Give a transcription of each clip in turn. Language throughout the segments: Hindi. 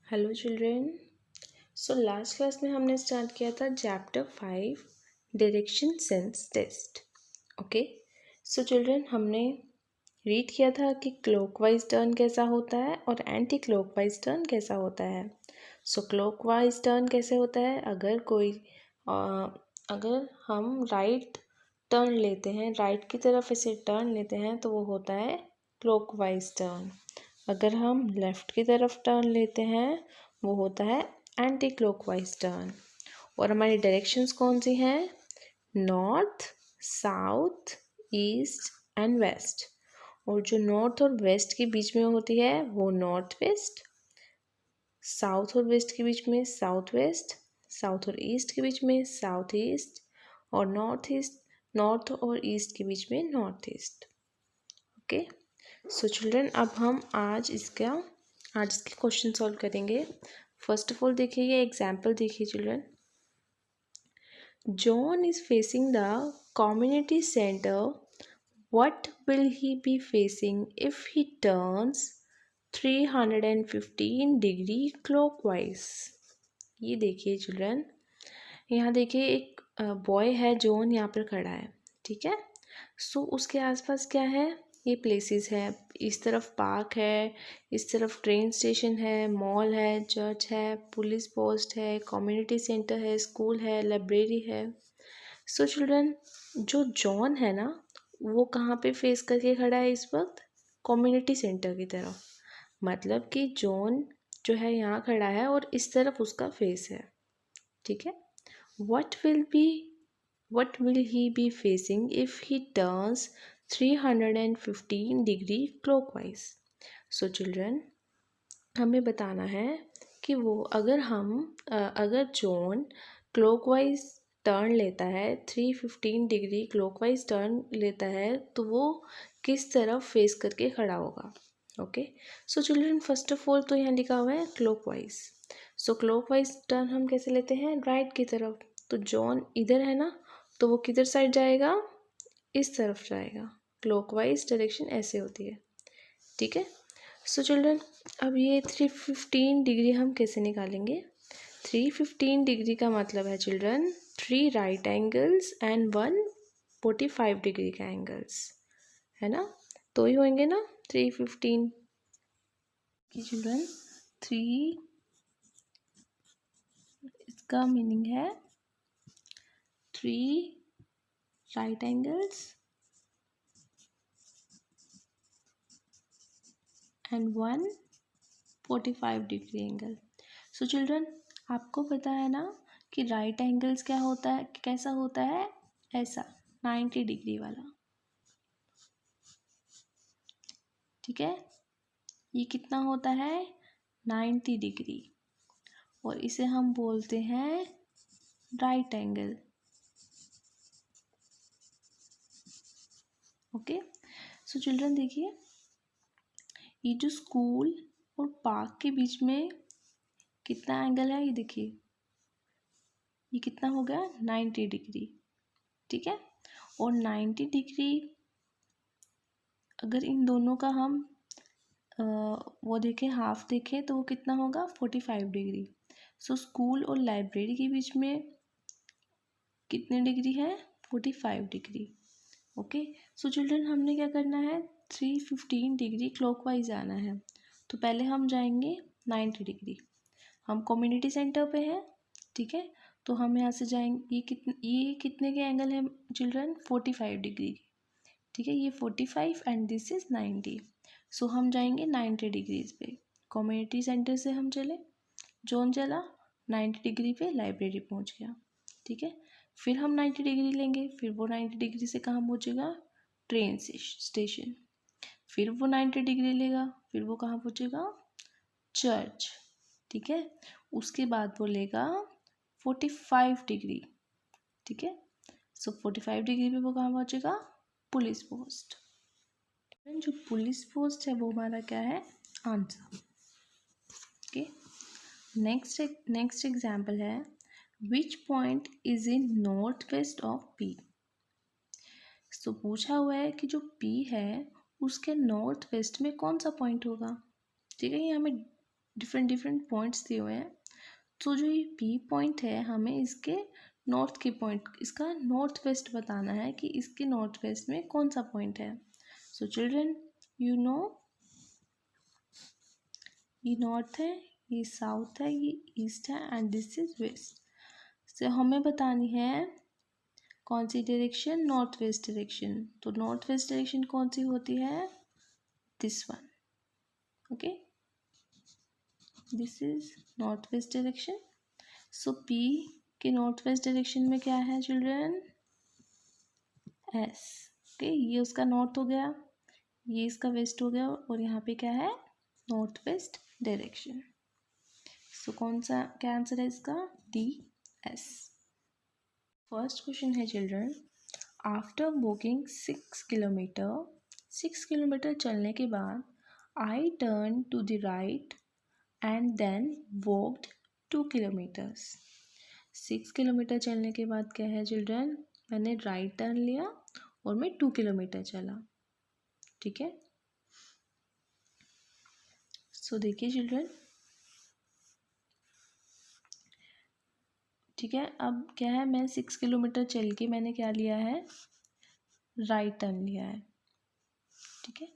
Hello children. So last class में हमने स्टार्ट किया था chapter 5 direction sense test. Okay, so children हमने रीड किया था कि क्लॉकवाइज टर्न कैसा होता है और एंटी क्लॉकवाइज टर्न कैसा होता है। सो क्लॉकवाइज टर्न कैसे होता है, अगर हम राइट टर्न लेते हैं, राइट की तरफ ऐसे टर्न लेते हैं तो वो होता है क्लॉकवाइज टर्न। अगर हम लेफ़्ट की तरफ टर्न लेते हैं वो होता है एंटी क्लॉकवाइज टर्न। और हमारी डायरेक्शंस कौन सी हैं? North, south, east and west. और जो नॉर्थ और वेस्ट के बीच में होती है वो नॉर्थ वेस्ट, साउथ और वेस्ट के बीच में साउथ वेस्ट, साउथ और ईस्ट के बीच में साउथ ईस्ट, और नॉर्थ और ईस्ट के बीच में north east. Okay, so children अब हम आज इसके क्वेश्चन सॉल्व करेंगे। फर्स्ट ऑफ ऑल देखिए, ये एग्जाम्पल देखिए children. John is facing the community centre, what will he be facing if he turns 315 degree clockwise? ये देखिए चिल्ड्रन, यहाँ देखिए एक बॉय है जॉन यहाँ पर खड़ा है, ठीक है। सो उसके आसपास क्या है, ये प्लेसेस है। इस तरफ पार्क है, इस तरफ ट्रेन स्टेशन है, मॉल है, चर्च है, पुलिस पोस्ट है, कम्युनिटी सेंटर है, स्कूल है, लाइब्रेरी है। सो चिल्ड्रन, जो जॉन है ना वो कहाँ पे फेस करके खड़ा है इस वक्त? कम्युनिटी सेंटर की तरफ। मतलब कि जॉन जो है यहाँ खड़ा है और इस तरफ उसका फेस है, ठीक है। what will he be facing if he turns 315 degree clockwise? So children, हमें बताना है कि वो अगर जॉन क्लॉकवाइज टर्न लेता है, 315 डिग्री क्लॉकवाइज टर्न लेता है तो वो किस तरफ फेस करके खड़ा होगा। Okay, so children first of all तो यहाँ लिखा हुआ है क्लॉकवाइज। सो क्लॉकवाइज टर्न हम कैसे लेते हैं? राइट की तरफ। तो जॉन इधर है ना, तो वो किधर साइड जाएगा? इस तरफ जाएगा। क्लॉकवाइज डायरेक्शन ऐसे होती है, ठीक है। सो चिल्ड्रन, अब ये 315 डिग्री हम कैसे निकालेंगे? 315 डिग्री का मतलब है children 3 right angles and 1 45 degree का एंगल्स, है ना। तो ही होंगे ना 315 की चिल्ड्रन। 3 इसका मीनिंग है 3 right angles and 1 45 degree angle. So children, आपको पता है ना कि राइट एंगल्स क्या होता है, कैसा होता है? ऐसा 90 डिग्री वाला, ठीक है। ये कितना होता है? 90 डिग्री, और इसे हम बोलते हैं right angle. Okay, so children देखिए, ये जो स्कूल और पार्क के बीच में कितना एंगल है, ये देखिए, ये कितना हो गया? 90 डिग्री, ठीक है। और 90 डिग्री अगर इन दोनों का हम वो देखें, हाफ देखें, तो वो कितना होगा? 45 डिग्री। सो स्कूल और लाइब्रेरी के बीच में कितने डिग्री है? 45 डिग्री। ओके, सो चिल्ड्रन हमने क्या करना है? 315 डिग्री क्लॉकवाइज आना है। तो पहले हम जाएंगे 90 डिग्री। हम कम्युनिटी सेंटर पे हैं, ठीक है। तो हम यहाँ से जाएंगे, ये कितने के एंगल है चिल्ड्रन? 45 डिग्री, ठीक है। ये 45 एंड दिस इज 90। सो हम जाएंगे 90 डिग्रीज पे। कम्युनिटी सेंटर से हम चले, जॉन चला 90 डिग्री पे, लाइब्रेरी पहुँच गया, ठीक है। फिर हम 90 डिग्री लेंगे, फिर वो 90 डिग्री से कहाँ पहुँचेगा? Train station. फिर वो 90 डिग्री लेगा, फिर वो कहाँ पहुँचेगा? चर्च, ठीक है। उसके बाद वो लेगा 45 डिग्री, ठीक है। सो 45 डिग्री पे वो कहाँ पहुँचेगा? Police post. जो पुलिस पोस्ट है वो हमारा क्या है? आंसर। ओके, नेक्स्ट एग्जाम्पल है, which point is in north west of P. तो पूछा हुआ है कि जो पी है उसके नॉर्थ वेस्ट में कौन सा पॉइंट होगा, ठीक है। ये हमें डिफरेंट डिफरेंट पॉइंट्स दिए हुए हैं। तो जो ये पी पॉइंट है, हमें इसके नॉर्थ के पॉइंट, इसका नॉर्थ वेस्ट बताना है कि इसके नॉर्थ वेस्ट में कौन सा पॉइंट है। सो चिल्ड्रन, यू नो, ये नॉर्थ है, ये साउथ है, ये ईस्ट है एंड दिस इज वेस्ट। तो हमें बतानी है कौन सी डायरेक्शन, नॉर्थ वेस्ट डायरेक्शन। तो नॉर्थ वेस्ट डायरेक्शन कौन सी होती है, this one. Okay, this is north west direction. So P के नॉर्थ वेस्ट डायरेक्शन में क्या है चिल्ड्रन, एस। ओके, ये उसका नॉर्थ हो गया, ये इसका वेस्ट हो गया, और यहाँ पे क्या है, नॉर्थ वेस्ट डायरेक्शन। सो कौन सा, क्या आंसर है इसका, डी, एस। फर्स्ट क्वेश्चन है चिल्ड्रन, आफ्टर वॉकिंग 6 किलोमीटर चलने के बाद I turn to the right and then walked 2 kilometres. 6 kilometre चलने के बाद क्या है चिल्ड्रन, मैंने राइट टर्न लिया और मैं 2 किलोमीटर चला। ठीक है, सो देखिए चिल्ड्रन, ठीक है, अब क्या है, मैं 6 किलोमीटर चल के मैंने क्या लिया है, राइट टर्न लिया है। ठीक है,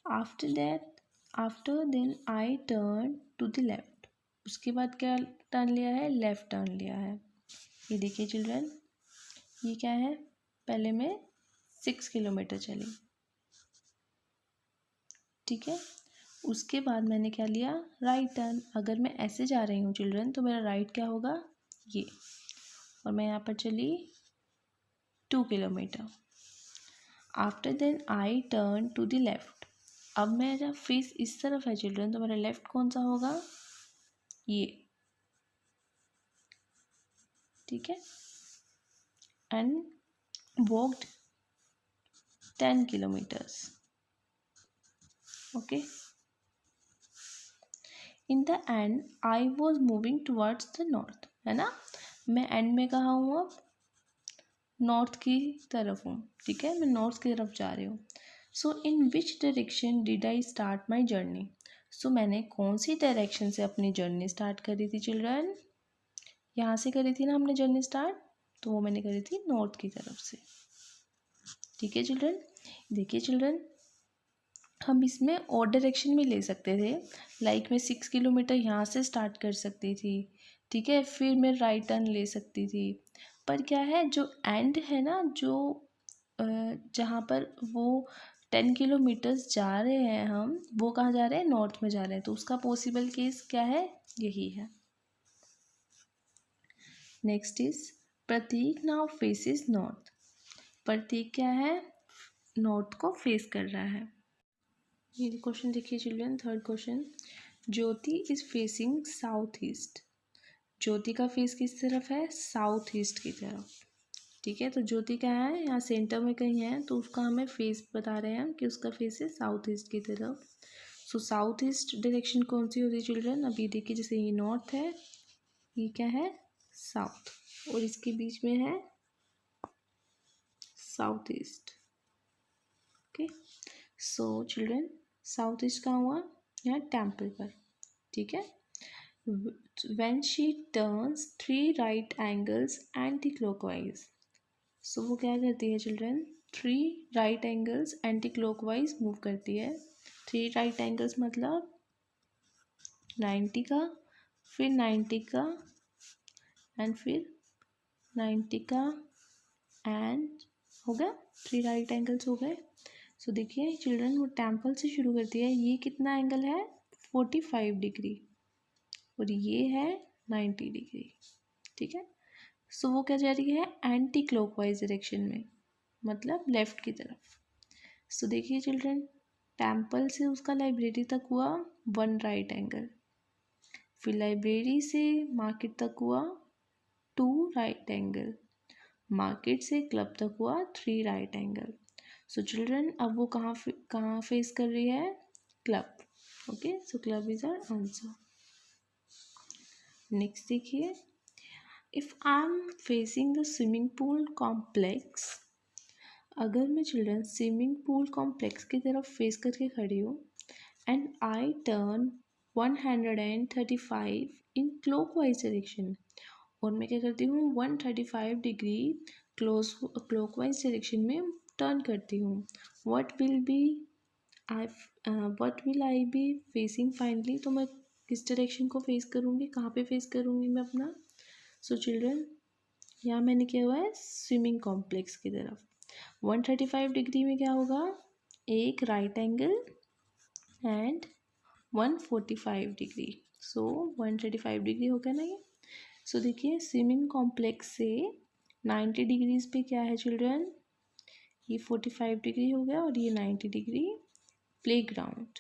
after then I turn to the left, उसके बाद क्या टर्न लिया है, लेफ्ट टर्न लिया है। ये देखिए चिल्ड्रन, ये क्या है, पहले मैं 6 किलोमीटर चली। ठीक है, उसके बाद मैंने क्या लिया, राइट टर्न। अगर मैं ऐसे जा रही हूँ चिल्ड्रन, तो मेरा राइट क्या होगा, ये, और मैं यहाँ पर चली 2 kilometre. After then I turn to the left, अब मेरा फेस इस तरफ है चिल्ड्रन, तो मेरा लेफ्ट कौन सा होगा, ये। ठीक है, and walked 10 kilometres. Okay, in the and I was moving towards the north, है ना, मैं एंड में कहाँ हूँ, अब नॉर्थ की तरफ हूँ। ठीक है, मैं नॉर्थ की तरफ जा रही हूँ। So in which direction did I start my journey, so मैंने कौन सी डायरेक्शन से अपनी जर्नी स्टार्ट करी थी चिल्ड्रन, यहाँ से करी थी ना हमने जर्नी स्टार्ट, तो वो मैंने करी थी नॉर्थ की तरफ से। ठीक है चिल्ड्रन, देखिए चिल्ड्रन, हम इसमें और डायरेक्शन भी ले सकते थे, लाइक मैं 6 किलोमीटर यहाँ से स्टार्ट कर सकती थी। ठीक है, फिर मैं राइट टर्न ले सकती थी, पर क्या है, जो एंड है ना, जो जहाँ पर वो 10 किलोमीटर्स जा रहे हैं हम, वो कहाँ जा रहे हैं, नॉर्थ में जा रहे हैं, तो उसका पॉसिबल केस क्या है, यही है। Next is Prateek now faces north, Prateek क्या है, नॉर्थ को फेस कर रहा है। ये क्वेश्चन देखिए children, third question, Jyoti is facing south east, Jyoti का फेस किस तरफ है, साउथ ईस्ट की तरफ। ठीक है, तो ज्योति क्या है, यहाँ सेंटर में कहीं है, तो उसका हमें फेस बता रहे हैं कि उसका फेस है साउथ ईस्ट की तरफ। सो साउथ ईस्ट डायरेक्शन कौन सी होती है चिल्ड्रन, अभी देखिए, जैसे ये नॉर्थ है, ये क्या है, साउथ, और इसके बीच में है south east. Okay, so children, south east कहाँ हुआ, यहाँ टेम्पल पर। ठीक है, when she turns 3 right angles anti-clockwise, सो वो क्या करती है children, 3 right angles anti clockwise move करती है। 3 राइट एंगल्स मतलब 90 का, फिर 90 का, एंड फिर 90 का, एंड हो गया, 3 राइट एंगल्स हो गए। सो देखिए चिल्ड्रन, वो टेम्पल से शुरू करती है, ये कितना एंगल है, 45 डिग्री, और ये है 90 डिग्री। ठीक है, सो वो क्या जा रही है, एंटी क्लॉकवाइज डायरेक्शन में, मतलब लेफ्ट की तरफ। सो देखिए चिल्ड्रन, टेम्पल से उसका लाइब्रेरी तक हुआ 1 राइट एंगल, फिर लाइब्रेरी से मार्केट तक हुआ 2 राइट एंगल, मार्केट से क्लब तक हुआ 3 राइट एंगल। सो चिल्ड्रन, अब वो कहाँ फेस कर रही है, club. Okay, so club is our answer. Next देखिए, if I am facing the swimming pool complex, अगर मैं चिल्ड्रन स्विमिंग पूल कॉम्प्लेक्स की तरफ फेस करके खड़ी हूँ, and I turn 135 in clockwise direction, और मैं क्या करती हूँ 135 डिग्री क्लॉकवाइज डायरेक्शन में टर्न करती हूँ. What will be I be facing finally, तो मैं किस डायरेक्शन को फेस करूँगी, कहाँ पे फेस करूँगी मैं अपना. सो चिल्ड्रन, यहाँ मैंने किया हुआ है स्विमिंग कॉम्प्लेक्स की तरफ. 135 डिग्री में क्या होगा, एक right angle and 145 degree. So 135 degree हो गया ना ये. सो देखिए स्विमिंग कॉम्प्लेक्स से 90 डिग्रीज पे क्या है चिल्ड्रन, ये 45 डिग्री हो गया और ये 90 डिग्री प्ले ग्राउंड.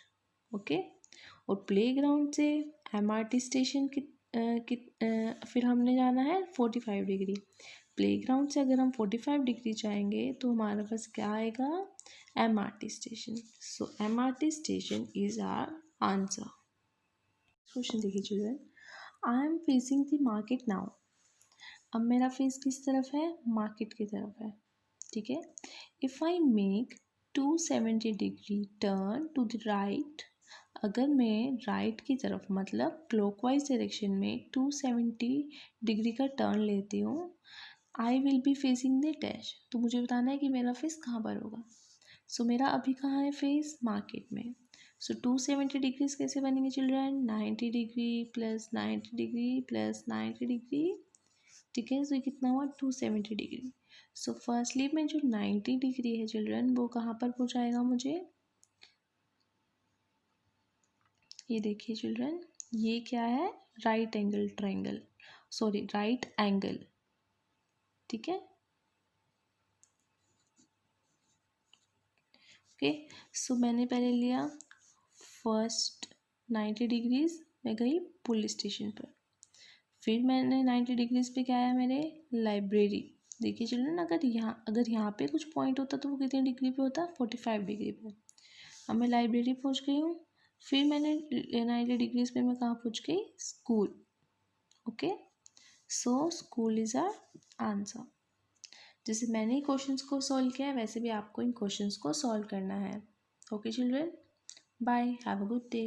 ओके, और प्ले ग्राउंड से MRT स्टेशन फिर हमने जाना है 45 डिग्री. प्ले ग्राउंड से अगर हम 45 डिग्री जाएंगे तो हमारे पास क्या आएगा, MRT station. So MRT station is our answer. Question देखिए children, I am facing the market now. अब मेरा फेस किस तरफ है, मार्केट की तरफ है. ठीक है. If I make 270 degree turn to the right, अगर मैं राइट की तरफ मतलब क्लॉकवाइज डायरेक्शन में 270 डिग्री का टर्न लेती हूँ, I will be facing the dash. तो मुझे बताना है कि मेरा फेस कहाँ पर होगा. सो मेरा अभी कहाँ है फेस, मार्केट में. सो 270 डिग्रीज कैसे बनेंगे children, 90 degree plus 90 degree plus 90 degree. ठीक है, सो ये कितना हुआ 270 डिग्री. सो फर्स्टली में जो 90 डिग्री है चिल्ड्रन वो कहाँ पर पहुँचाएगा मुझे, ये देखिए चिल्ड्रन, ये क्या है, right angle triangle, sorry right angle. ठीक है. ओके, सो मैंने पहले लिया फर्स्ट 90 डिग्रीज, मैं गई पुलिस स्टेशन पर. फिर मैंने 90 डिग्रीज पे क्या आया मेरे, लाइब्रेरी. देखिए चिल्ड्रन, अगर यहाँ पे कुछ पॉइंट होता तो वो कितने डिग्री पे होता, 45 डिग्री पे. अब मैं लाइब्रेरी पहुँच गई हूँ. फिर मैंने 90 डिग्रीज पे मैं कहाँ पहुँच गई, school. Okay, so school is our answer. जैसे मैंने क्वेश्चंस को सॉल्व किया है वैसे भी आपको इन क्वेश्चंस को सॉल्व करना है. Okay children, bye, have a good day.